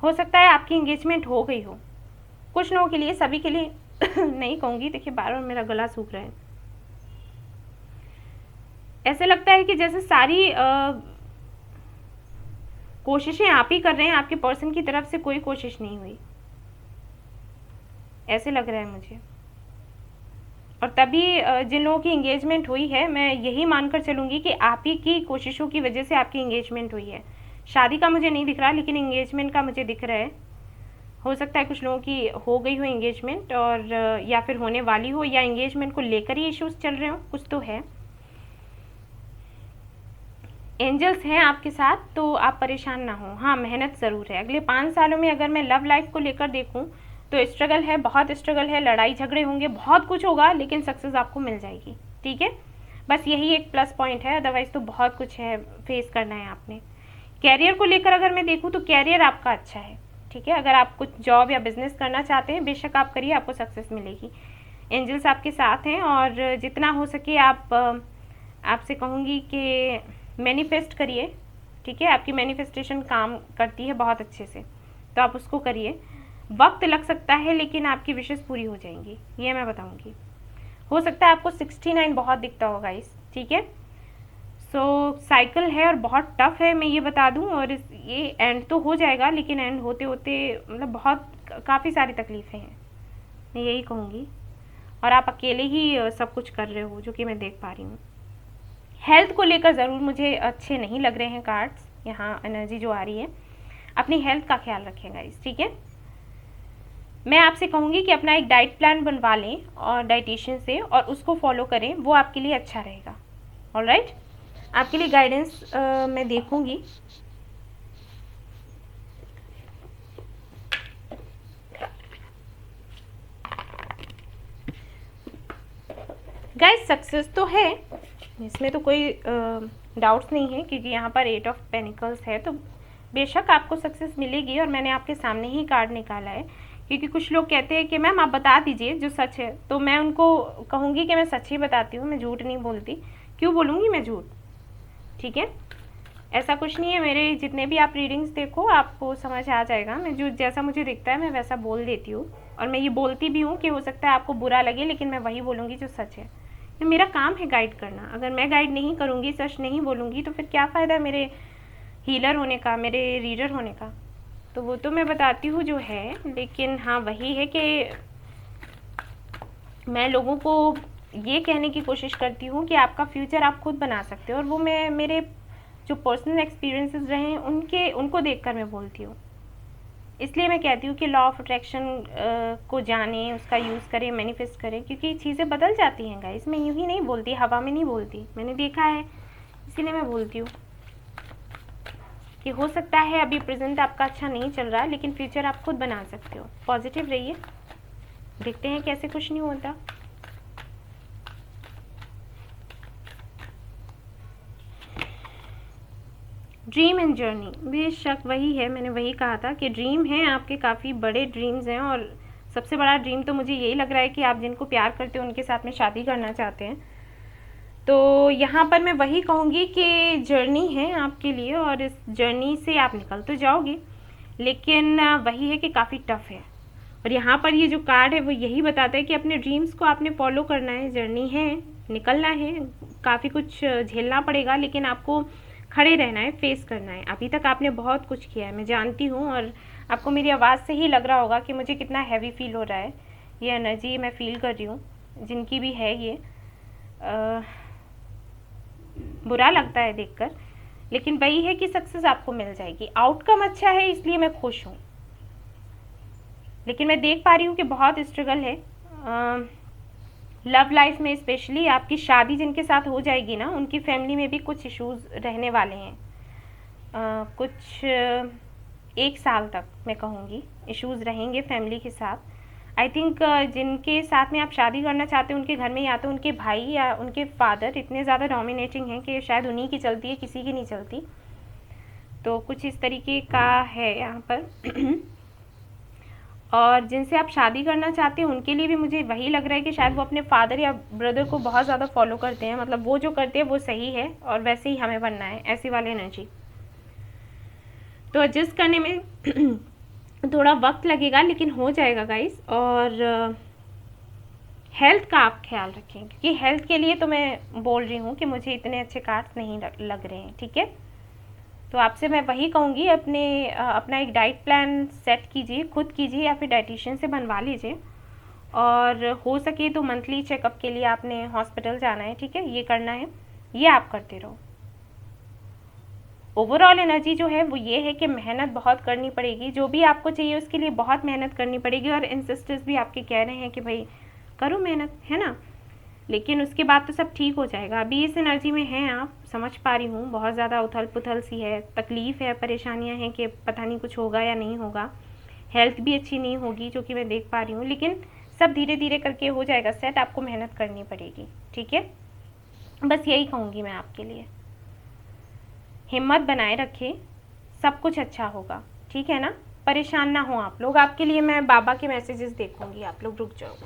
[SPEAKER 1] हो सकता है आपकी एंगेजमेंट हो गई हो, कुछ लोगों के लिए, सभी के लिए नहीं कहूँगी। देखिए बार बार मेरा गला सूख रहा है। ऐसे लगता है कि जैसे सारी कोशिशें आप ही कर रहे हैं, आपके पर्सन की तरफ से कोई कोशिश नहीं हुई, ऐसे लग रहा है मुझे। और तभी जिन लोगों की एंगेजमेंट हुई है, मैं यही मानकर चलूँगी कि आप ही की कोशिशों की वजह से आपकी एंगेजमेंट हुई है। शादी का मुझे नहीं दिख रहा, लेकिन एंगेजमेंट का मुझे दिख रहा है। हो सकता है कुछ लोगों की हो गई हो एंगेजमेंट, और या फिर होने वाली हो, या एंगेजमेंट को लेकर ही इश्यूज चल रहे हो, कुछ तो है। एंजल्स हैं आपके साथ, तो आप परेशान ना हो। हाँ, मेहनत ज़रूर है। अगले 5 सालों में अगर मैं लव लाइफ को लेकर देखूँ तो स्ट्रगल है, बहुत स्ट्रगल है, लड़ाई झगड़े होंगे, बहुत कुछ होगा, लेकिन सक्सेस आपको मिल जाएगी, ठीक है। बस यही एक प्लस पॉइंट है, अदरवाइज़ तो बहुत कुछ है फेस करना है आपने। कैरियर को लेकर अगर मैं देखूँ तो कैरियर आपका अच्छा है, ठीक है। अगर आप कुछ जॉब या बिजनेस करना चाहते हैं, बेशक आप करिए, आपको सक्सेस मिलेगी। एंजल्स आपके साथ हैं, और जितना हो सके आपसे कहूँगी कि मैनिफेस्ट करिए, ठीक है। आपकी मैनिफेस्टेशन काम करती है बहुत अच्छे से, तो आप उसको करिए। वक्त लग सकता है, लेकिन आपकी विशेष पूरी हो जाएंगी, ये मैं बताऊंगी। हो सकता है आपको 69 बहुत दिखता होगा इस, ठीक है। सो साइकिल है और बहुत टफ है, मैं ये बता दूं। और ये एंड तो हो जाएगा, लेकिन एंड होते होते मतलब बहुत काफ़ी सारी तकलीफ़ें हैं, मैं यही कहूँगी। और आप अकेले ही सब कुछ कर रहे हो, जो कि मैं देख पा रही हूँ। हेल्थ को लेकर ज़रूर मुझे अच्छे नहीं लग रहे हैं कार्ड्स, यहाँ एनर्जी जो आ रही है। अपनी हेल्थ का ख्याल रखें गाइस, ठीक है। मैं आपसे कहूँगी कि अपना एक डाइट प्लान बनवा लें और डाइटिशियन से, और उसको फॉलो करें, वो आपके लिए अच्छा रहेगा। ऑलराइट, आपके लिए गाइडेंस मैं देखूँगी। गाइस सक्सेस तो है, इसमें तो कोई डाउट्स नहीं है, क्योंकि यहाँ पर 8 ऑफ पेनिकल्स है, तो बेशक आपको सक्सेस मिलेगी। और मैंने आपके सामने ही कार्ड निकाला है, क्योंकि कुछ लोग कहते हैं कि मैम आप बता दीजिए जो सच है, तो मैं उनको कहूँगी कि मैं सच ही बताती हूँ, मैं झूठ नहीं बोलती। क्यों बोलूँगी मैं झूठ, ठीक है। ऐसा कुछ नहीं है, मेरे जितने भी आप रीडिंग्स देखो आपको समझ आ जाएगा। मैं जो जैसा मुझे दिखता है मैं वैसा बोल देती हूँ, और मैं ये बोलती भी हूँ कि हो सकता है आपको बुरा लगे, लेकिन मैं वही बोलूँगी जो सच है। ये मेरा काम है गाइड करना। अगर मैं गाइड नहीं करूँगी, सच नहीं बोलूँगी, तो फिर क्या फ़ायदा है मेरे हीलर होने का, मेरे रीडर होने का। तो वो तो मैं बताती हूँ जो है, लेकिन हाँ वही है कि मैं लोगों को ये कहने की कोशिश करती हूँ कि आपका फ्यूचर आप खुद बना सकते हो, और वो मैं मेरे जो पर्सनल एक्सपीरियंसेस रहे हैं उनको देखकर मैं बोलती हूँ, इसलिए मैं कहती हूँ कि लॉ ऑफ अट्रैक्शन को जानें, उसका यूज़ करें, मैनिफेस्ट करें, क्योंकि चीज़ें बदल जाती हैं गाइस। मैं यूँ ही नहीं बोलती, हवा में नहीं बोलती, मैंने देखा है, इसीलिए मैं बोलती हूँ कि हो सकता है अभी प्रेजेंट आपका अच्छा नहीं चल रहा, लेकिन फ्यूचर आप खुद बना सकते हो। पॉजिटिव रहिए, देखते हैं कैसे कुछ नहीं होता। ड्रीम एंड जर्नी, बेशक वही है, मैंने वही कहा था कि ड्रीम है आपके, काफ़ी बड़े ड्रीम्स हैं। और सबसे बड़ा ड्रीम तो मुझे यही लग रहा है कि आप जिनको प्यार करते हो उनके साथ में शादी करना चाहते हैं। तो यहाँ पर मैं वही कहूँगी कि जर्नी है आपके लिए, और इस जर्नी से आप निकल तो जाओगे, लेकिन वही है कि काफ़ी टफ है। और यहाँ पर ये जो कार्ड है वो यही बताता है कि अपने ड्रीम्स को आपने फॉलो करना है, जर्नी है, निकलना है, काफ़ी कुछ झेलना पड़ेगा, लेकिन आपको खड़े रहना है, फेस करना है। अभी तक आपने बहुत कुछ किया है, मैं जानती हूँ, और आपको मेरी आवाज़ से ही लग रहा होगा कि मुझे कितना हैवी फील हो रहा है। ये एनर्जी मैं फील कर रही हूँ, जिनकी भी है ये। बुरा लगता है देखकर, लेकिन वही है कि सक्सेस आपको मिल जाएगी। आउटकम अच्छा है इसलिए मैं खुश हूँ, लेकिन मैं देख पा रही हूँ कि बहुत स्ट्रगल है लव लाइफ में। स्पेशली आपकी शादी जिनके साथ हो जाएगी ना, उनकी फैमिली में भी कुछ इश्यूज रहने वाले हैं। कुछ 1 साल तक मैं कहूँगी इश्यूज रहेंगे फैमिली के साथ। आई थिंक जिनके साथ में आप शादी करना चाहते हैं उनके घर में या तो उनके भाई या उनके फादर इतने ज़्यादा डोमिनेटिंग हैं कि शायद उन्हीं की चलती है, किसी की नहीं चलती। तो कुछ इस तरीके का है यहाँ पर। और जिनसे आप शादी करना चाहते हैं उनके लिए भी मुझे वही लग रहा है कि शायद वो अपने फादर या ब्रदर को बहुत ज़्यादा फॉलो करते हैं, मतलब वो जो करते हैं वो सही है और वैसे ही हमें बनना है, ऐसी वाली एनर्जी। तो एडजस्ट करने में थोड़ा वक्त लगेगा, लेकिन हो जाएगा गाइस। और हेल्थ का आप ख्याल रखें, क्योंकि हेल्थ के लिए तो मैं बोल रही हूँ कि मुझे इतने अच्छे कार्ड्स नहीं लग रहे हैं, ठीक है। तो आपसे मैं वही कहूँगी, अपना एक डाइट प्लान सेट कीजिए, खुद कीजिए या फिर डाइटिशियन से बनवा लीजिए। और हो सके तो मंथली चेकअप के लिए आपने हॉस्पिटल जाना है, ठीक है, ये करना है, ये आप करते रहो। ओवरऑल एनर्जी जो है वो ये है कि मेहनत बहुत करनी पड़ेगी, जो भी आपको चाहिए उसके लिए बहुत मेहनत करनी पड़ेगी। और एंसेस्टर्स भी आपके कह रहे हैं कि भाई करो मेहनत, है ना, लेकिन उसके बाद तो सब ठीक हो जाएगा। अभी इस एनर्जी में हैं आप, समझ पा रही हूँ, बहुत ज़्यादा उथल पुथल सी है, तकलीफ़ है, परेशानियाँ हैं कि पता नहीं कुछ होगा या नहीं होगा, हेल्थ भी अच्छी नहीं होगी जो कि मैं देख पा रही हूँ, लेकिन सब धीरे धीरे करके हो जाएगा सेट। आपको मेहनत करनी पड़ेगी, ठीक है, बस यही कहूँगी मैं आपके लिए। हिम्मत बनाए रखें, सब कुछ अच्छा होगा, ठीक है ना, परेशान ना हो आप लोग। आपके लिए मैं बाबा के मैसेजेस देखूँगी, आप लोग रुक जाओ।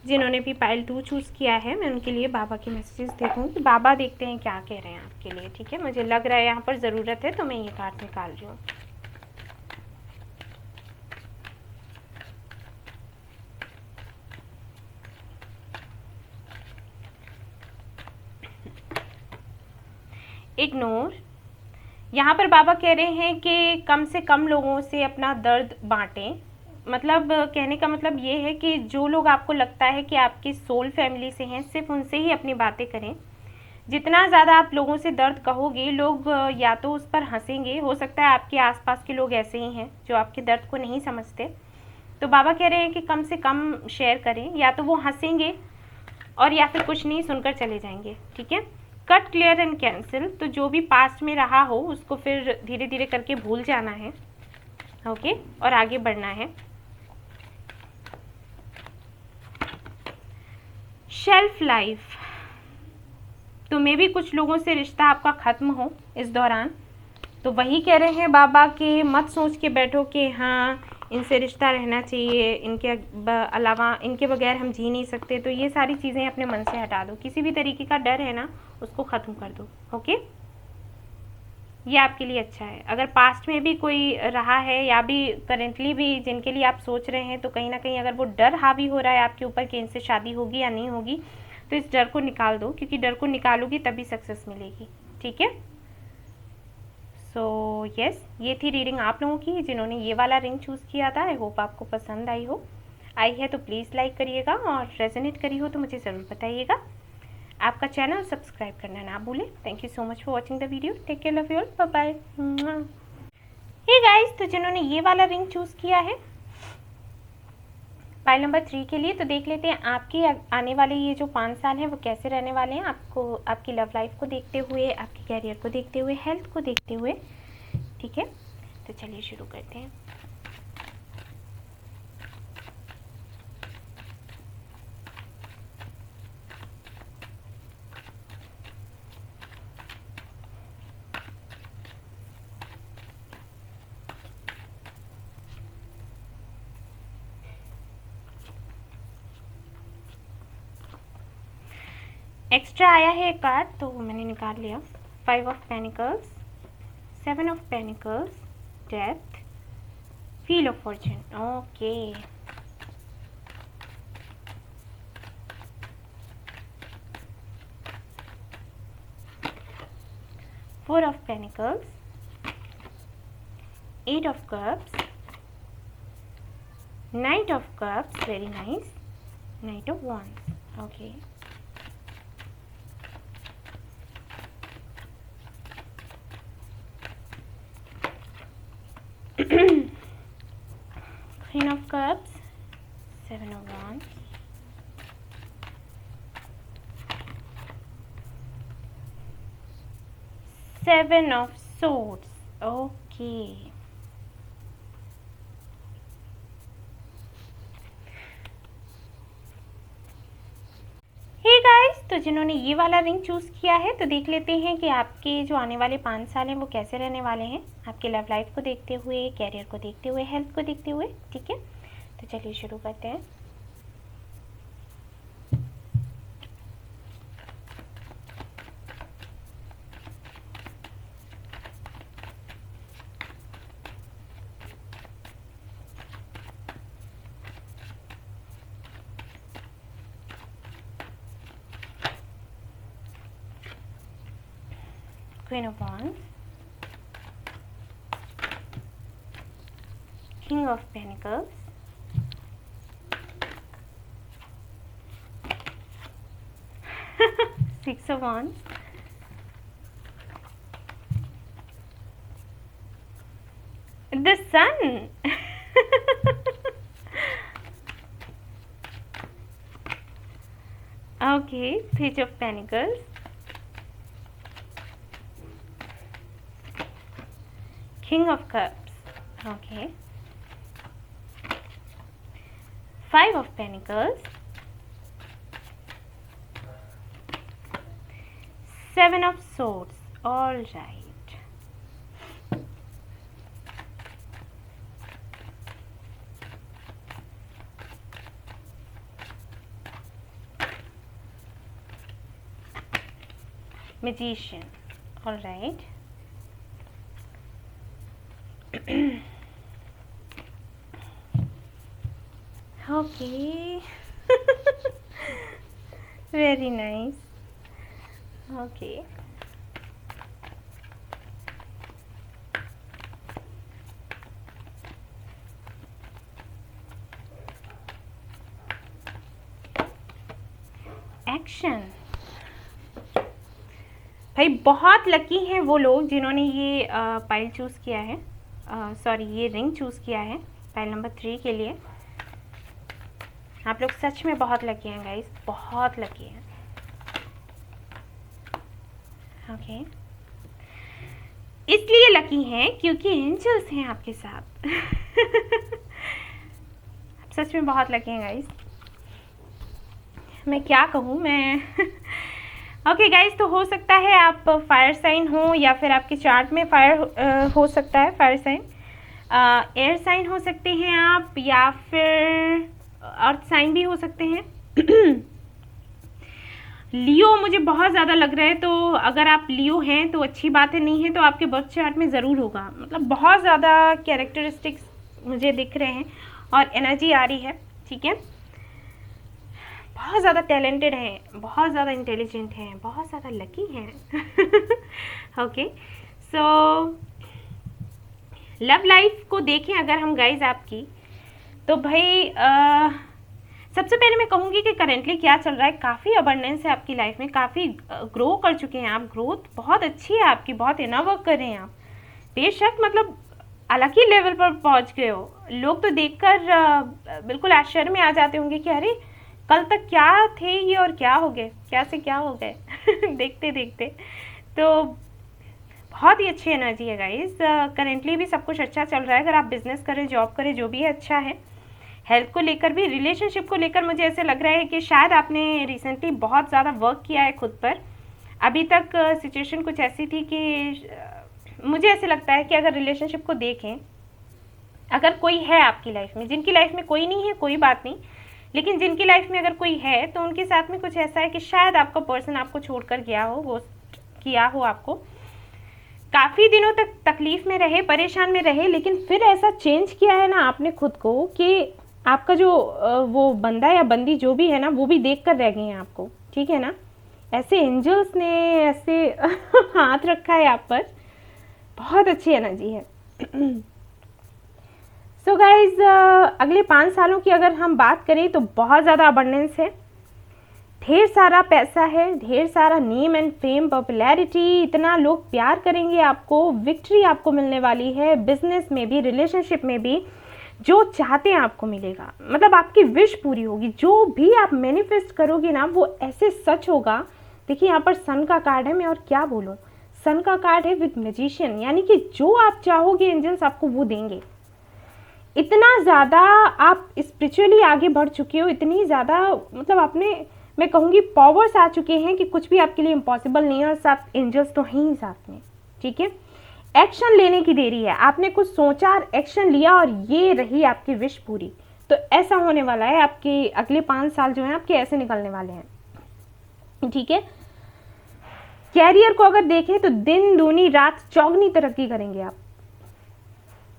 [SPEAKER 1] जिन्होंने भी पाइल 2 चूज़ किया है मैं उनके लिए बाबा के मैसेजेस देखूँगी। बाबा देखते हैं क्या कह रहे हैं आपके लिए, ठीक है। मुझे लग रहा है यहाँ पर ज़रूरत है तो मैं ये कार्ड निकाल रही हूँ। इग्नोर। यहाँ पर बाबा कह रहे हैं कि कम से कम लोगों से अपना दर्द बांटें। मतलब कहने का मतलब ये है कि जो लोग आपको लगता है कि आपकी सोल फैमिली से हैं, सिर्फ उनसे ही अपनी बातें करें। जितना ज़्यादा आप लोगों से दर्द कहोगे, लोग या तो उस पर हंसेंगे, हो सकता है आपके आसपास के लोग ऐसे ही हैं जो आपके दर्द को नहीं समझते। तो बाबा कह रहे हैं कि कम से कम शेयर करें, या तो वो हंसेंगे और या फिर कुछ नहीं सुनकर चले जाएंगे, ठीक है। Cut, clear and cancel. तो जो भी पास्ट में रहा हो उसको फिर धीरे धीरे करके भूल जाना है, ओके, और आगे बढ़ना है। शेल्फ लाइफ, तो मे भी कुछ लोगों से रिश्ता आपका ख़त्म हो इस दौरान। तो वही कह रहे हैं बाबा कि मत सोच के बैठो कि हाँ इनसे रिश्ता रहना चाहिए, इनके अलावा, इनके बगैर हम जी नहीं सकते। तो ये सारी चीज़ें अपने मन से हटा दो, किसी भी तरीके का डर है ना उसको ख़त्म कर दो, ओके। ये आपके लिए अच्छा है। अगर पास्ट में भी कोई रहा है या भी करेंटली भी जिनके लिए आप सोच रहे हैं, तो कहीं ना कहीं अगर वो डर हावी हो रहा है आपके ऊपर कि इनसे शादी होगी या नहीं होगी, तो इस डर को निकाल दो, क्योंकि डर को निकालोगी तभी सक्सेस मिलेगी, ठीक है। सो यस, ये थी रीडिंग आप लोगों की जिन्होंने ये वाला रिंग चूज़ किया था। आई होप आपको पसंद आई हो। आई है तो प्लीज़ लाइक करिएगा, और रेजोनेट करी हो तो मुझे ज़रूर बताइएगा। आपका चैनल सब्सक्राइब करना ना भूलें। Thank you so much for watching the video. Take care, love you all, bye bye. Hey guys, तो जिन्होंने ये वाला रिंग चूज किया है पाइल नंबर 3 के लिए, तो देख लेते हैं आपके आने वाले ये जो 5 साल हैं वो कैसे रहने वाले हैं, आपको आपकी लव लाइफ को देखते हुए, आपके कैरियर को देखते हुए, हेल्थ को देखते हुए। ठीक है, तो चलिए शुरू करते हैं। एक्स्ट्रा आया है एक कार्ड, तो मैंने निकाल लिया। 5 of pentacles, 7 of pentacles, death, wheel of Fortune. Okay, four of pentacles, 8 of cups, night of cups, very nice, night of wands। Okay, Queen of Cups, 7 of Wands, Seven of Swords। Okay, hey guys, तो जिन्होंने ये वाला ring choose किया है, तो देख लेते हैं कि आपके जो आने वाले 5 साल हैं वो कैसे रहने वाले हैं, आपके लव लाइफ को देखते हुए, कैरियर को देखते हुए, हेल्थ को देखते हुए। ठीक है, तो चलिए शुरू करते हैं। Queen of Wands, King of Pentacles, Six of Wands, the Sun, okay, Page of Pentacles, King of Cups, okay, 5 of Pentacles, 7 of Swords, all right. Magician, all right. Okay. Very nice. Okay. Action. भाई बहुत lucky हैं वो लोग जिन्होंने ये pile choose किया है, sorry ये रिंग चूज़ किया है पाइल नंबर 3 के लिए। आप लोग सच में बहुत लकी हैं गाइस, बहुत लकी हैं। ओके, इसलिए लकी हैं क्योंकि एंजल्स हैं आपके साथ। आप सच में बहुत लकी हैं गाइस, मैं क्या कहूँ मैं। ओके गाइस, तो हो सकता है आप फायर साइन हो या फिर आपके चार्ट में फायर हो सकता है, फायर साइन, एयर साइन हो सकते हैं आप, या फिर अर्थ साइन भी हो सकते हैं। लियो मुझे बहुत ज़्यादा लग रहा है, तो अगर आप लियो हैं तो अच्छी बात है, नहीं है तो आपके बर्थ चार्ट में ज़रूर होगा। मतलब बहुत ज़्यादा कैरेक्टरिस्टिक्स मुझे दिख रहे हैं और एनर्जी आ रही है। ठीक है, बहुत ज़्यादा टैलेंटेड हैं, बहुत ज़्यादा इंटेलिजेंट हैं, बहुत ज़्यादा लकी हैं। ओके, सो लव लाइफ को देखें अगर हम गाइज आपकी, तो भाई सबसे पहले मैं कहूँगी कि करेंटली क्या चल रहा है। काफ़ी अबंडेंस है आपकी लाइफ में, काफ़ी ग्रो कर चुके हैं आप, ग्रोथ बहुत अच्छी है आपकी, बहुत इनर वर्क कर रहे हैं आप बेशक। मतलब अलग ही लेवल पर पहुंच गए हो। लोग तो देखकर बिल्कुल आश्चर्य में आ जाते होंगे कि अरे कल तक क्या थे ये और क्या हो गए, क्या से क्या हो गए देखते देखते। तो बहुत ही अच्छी एनर्जी है गाइस। करेंटली भी सब कुछ अच्छा चल रहा है। अगर आप बिजनेस करें, जॉब करें, जो भी है अच्छा है। हेल्थ को लेकर भी, रिलेशनशिप को लेकर मुझे ऐसे लग रहा है कि शायद आपने रिसेंटली बहुत ज़्यादा वर्क किया है खुद पर। अभी तक सिचुएशन कुछ ऐसी थी कि मुझे ऐसे लगता है कि अगर रिलेशनशिप को देखें, अगर कोई है आपकी लाइफ में, जिनकी लाइफ में कोई नहीं है कोई बात नहीं, लेकिन जिनकी लाइफ में अगर कोई है तो उनके साथ में कुछ ऐसा है कि शायद आपका पर्सन आपको छोड़कर गया हो, घोस्ट किया हो आपको, काफ़ी दिनों तक तकलीफ में रहे, परेशान में रहे, लेकिन फिर ऐसा चेंज किया है ना आपने खुद को कि आपका जो वो बंदा या बंदी जो भी है ना, वो भी देख कर रह गए हैं आपको, ठीक है ना। ऐसे एंजल्स ने ऐसे हाथ रखा है आप पर, बहुत अच्छी एनर्जी है। सो गाइज, अगले 5 सालों की अगर हम बात करें तो बहुत ज़्यादा अबंडेंस है, ढेर सारा पैसा है, ढेर सारा नेम एंड फेम, पॉपुलैरिटी, इतना लोग प्यार करेंगे आपको, विक्ट्री आपको मिलने वाली है, बिजनेस में भी, रिलेशनशिप में भी, जो चाहते हैं आपको मिलेगा। मतलब आपकी विश पूरी होगी, जो भी आप मैनिफेस्ट करोगे ना वो ऐसे सच होगा। देखिए यहाँ पर सन का कार्ड है, मैं और क्या बोलूँ, सन का कार्ड है विद मैजिशियन, यानी कि जो आप चाहोगे एंजल्स आपको वो देंगे। इतना ज़्यादा आप स्पिरिचुअली आगे बढ़ चुके हो, इतनी ज़्यादा मतलब आपने, मैं कहूँगी पावर्स आ चुके हैं कि कुछ भी आपके लिए इम्पॉसिबल नहीं है, और साथ एंजल्स तो हैं ही साथ में, ठीक है। एक्शन लेने की देरी है, आपने कुछ सोचा और एक्शन लिया और ये रही आपकी विश पूरी। तो ऐसा होने वाला है, आपके अगले 5 साल जो हैं आपके ऐसे निकलने वाले हैं, ठीक है। कैरियर को अगर देखें तो दिन दूनी रात चौगनी तरक्की करेंगे आप,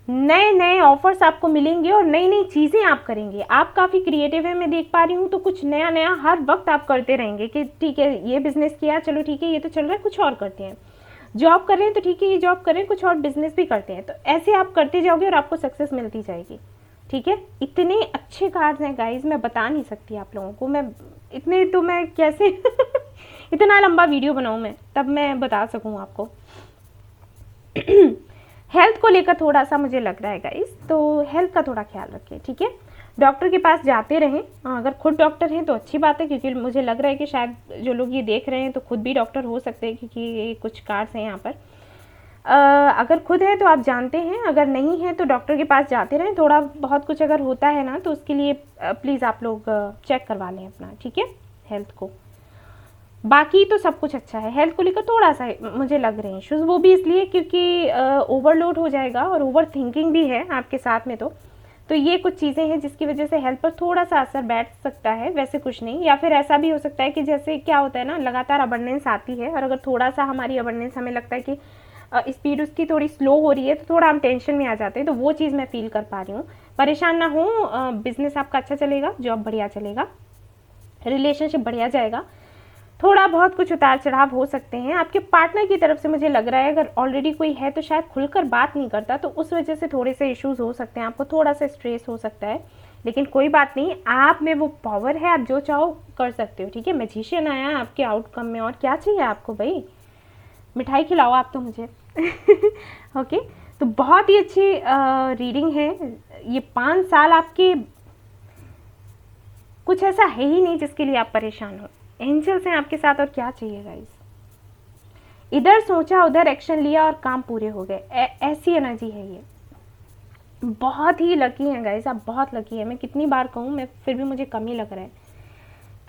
[SPEAKER 1] नए नए ऑफर्स आपको मिलेंगे और नई नई चीज़ें आप करेंगे। आप काफ़ी क्रिएटिव है, मैं देख पा रही हूँ, तो कुछ नया नया हर वक्त आप करते रहेंगे कि ठीक है ये बिजनेस किया, चलो ठीक है ये तो चल रहा है, कुछ और करते हैं। जॉब कर रहे हैं तो ठीक है ये जॉब कर रहे हैं, कुछ और बिजनेस भी करते हैं। तो ऐसे आप करते जाओगे और आपको सक्सेस मिलती जाएगी, ठीक है। इतने अच्छे कार्ड्स हैं गाइज, मैं बता नहीं सकती आप लोगों को, मैं इतने तो मैं कैसे इतना लंबा वीडियो बनाऊँ मैं, तब मैं बता सकूँ आपको। हेल्थ को लेकर थोड़ा सा मुझे लग रहा है गाइस, तो हेल्थ का थोड़ा ख्याल रखें, ठीक है। डॉक्टर के पास जाते रहें, अगर खुद डॉक्टर हैं तो अच्छी बात है, क्योंकि मुझे लग रहा है कि शायद जो लोग ये देख रहे हैं तो खुद भी डॉक्टर हो सकते हैं, क्योंकि ये कुछ कार्ड्स हैं यहाँ पर। अगर खुद है तो आप जानते हैं, अगर नहीं है तो डॉक्टर के पास जाते रहें। थोड़ा बहुत कुछ अगर होता है ना तो उसके लिए प्लीज़ आप लोग चेक करवा लें अपना, ठीक है, हेल्थ को। बाकी तो सब कुछ अच्छा है। हेल्थ को लेकर थोड़ा सा मुझे लग रहे हैं इश्यूज़, वो भी इसलिए क्योंकि ओवरलोड हो जाएगा और ओवर थिंकिंग भी है आपके साथ में, तो ये कुछ चीज़ें हैं जिसकी वजह से हेल्थ पर थोड़ा सा असर बैठ सकता है, वैसे कुछ नहीं। या फिर ऐसा भी हो सकता है कि जैसे क्या होता है ना, लगातार अबंडेंस आती है और अगर थोड़ा सा हमारी अबंडेंस हमें लगता है कि स्पीड उसकी थोड़ी स्लो हो रही है तो थोड़ा हम टेंशन में आ जाते हैं, तो वो चीज़ मैं फील कर पा रही हूँ। परेशान ना हो, बिजनेस आपका अच्छा चलेगा, जॉब बढ़िया चलेगा, रिलेशनशिप बढ़िया जाएगा। थोड़ा बहुत कुछ उतार चढ़ाव हो सकते हैं आपके पार्टनर की तरफ से, मुझे लग रहा है अगर ऑलरेडी कोई है तो शायद खुलकर बात नहीं करता, तो उस वजह से थोड़े से इश्यूज़ हो सकते हैं, आपको थोड़ा सा स्ट्रेस हो सकता है, लेकिन कोई बात नहीं, आप में वो पावर है, आप जो चाहो कर सकते हो, ठीक है। मैजिशियन आया आपके आउटकम में, और क्या चाहिए आपको भाई, मिठाई खिलाओ आप तो मुझे ओके। तो बहुत ही अच्छी रीडिंग है ये। 5 साल आपके कुछ ऐसा है ही नहीं जिसके लिए आप परेशान हो, एंजल्स हैं आपके साथ, और क्या चाहिए गाइस। इधर सोचा उधर एक्शन लिया और काम पूरे हो गए, ऐसी एनर्जी है ये। बहुत ही लकी हैं गाइस आप, बहुत लकी है। मैं कितनी बार कहूँ, मैं फिर भी मुझे कम ही लग रहा है,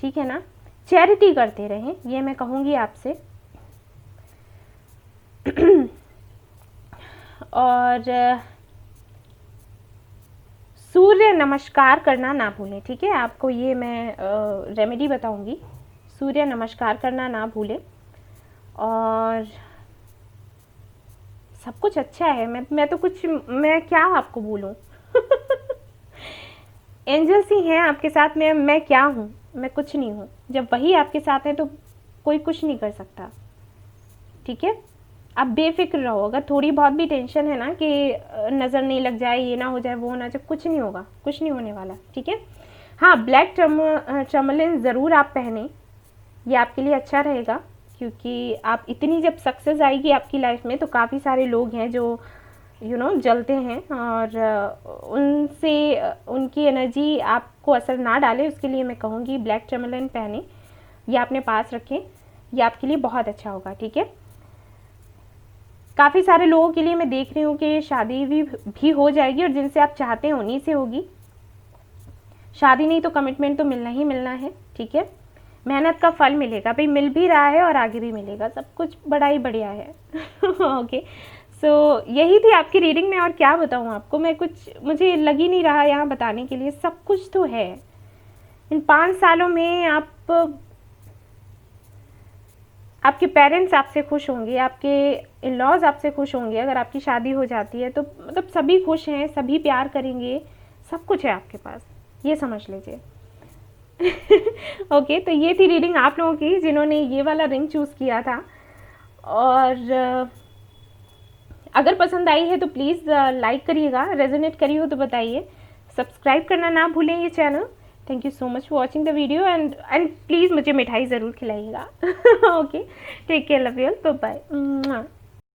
[SPEAKER 1] ठीक है ना। चैरिटी करते रहें, ये मैं कहूँगी आपसे। और सूर्य नमस्कार करना ना भूलें, ठीक है। आपको ये मैं रेमेडी बताऊंगी, सूर्य नमस्कार करना ना भूलें। और सब कुछ अच्छा है, मैं तो कुछ, मैं क्या आपको बोलूं एंजल्स ही हैं आपके साथ में, मैं क्या हूँ, मैं कुछ नहीं हूँ। जब वही आपके साथ है तो कोई कुछ नहीं कर सकता, ठीक है। आप बेफिक्र रहो, अगर थोड़ी बहुत भी टेंशन है ना कि नज़र नहीं लग जाए, ये ना हो जाए, वो होना चाहिए, कुछ नहीं होगा, कुछ नहीं होने वाला, ठीक है। हाँ, ब्लैक टर्मलिन ज़रूर आप पहने, ये आपके लिए अच्छा रहेगा, क्योंकि आप इतनी जब सक्सेस आएगी आपकी लाइफ में तो काफ़ी सारे लोग हैं जो जलते हैं और उनसे उनकी एनर्जी आपको असर ना डाले, उसके लिए मैं कहूँगी ब्लैक टर्मलिन पहने या अपने पास रखें, ये आपके लिए बहुत अच्छा होगा। ठीक है, काफ़ी सारे लोगों के लिए मैं देख रही हूँ कि शादी भी हो जाएगी और जिनसे आप चाहते हैं उन्हीं से होगी। शादी नहीं तो कमिटमेंट तो मिलना ही मिलना है। ठीक है, मेहनत का फल मिलेगा भाई, मिल भी रहा है और आगे भी मिलेगा, सब कुछ बड़ा ही बढ़िया है। ओके, सो यही थी आपकी रीडिंग में, और क्या बताऊँ आपको मैं, मुझे लग ही नहीं रहा यहाँ बताने के लिए, सब कुछ तो है। इन 5 सालों में आपके पेरेंट्स आपसे खुश होंगे, आपके इन लॉज आपसे खुश होंगे। अगर आपकी शादी हो जाती है तो मतलब सभी खुश हैं, सभी प्यार करेंगे, सब कुछ है आपके पास, ये समझ लीजिए। ओके, तो ये थी रीडिंग आप लोगों की जिन्होंने ये वाला रिंग चूज़ किया था। और अगर पसंद आई है तो प्लीज़ लाइक करिएगा, रेजोनेट करी हो तो बताइए, सब्सक्राइब करना ना भूलें ये channel. Thank you so much for watching the video and please मुझे मिठाई ज़रूर खिलाइएगा। Okay, take care, love you, bye bye.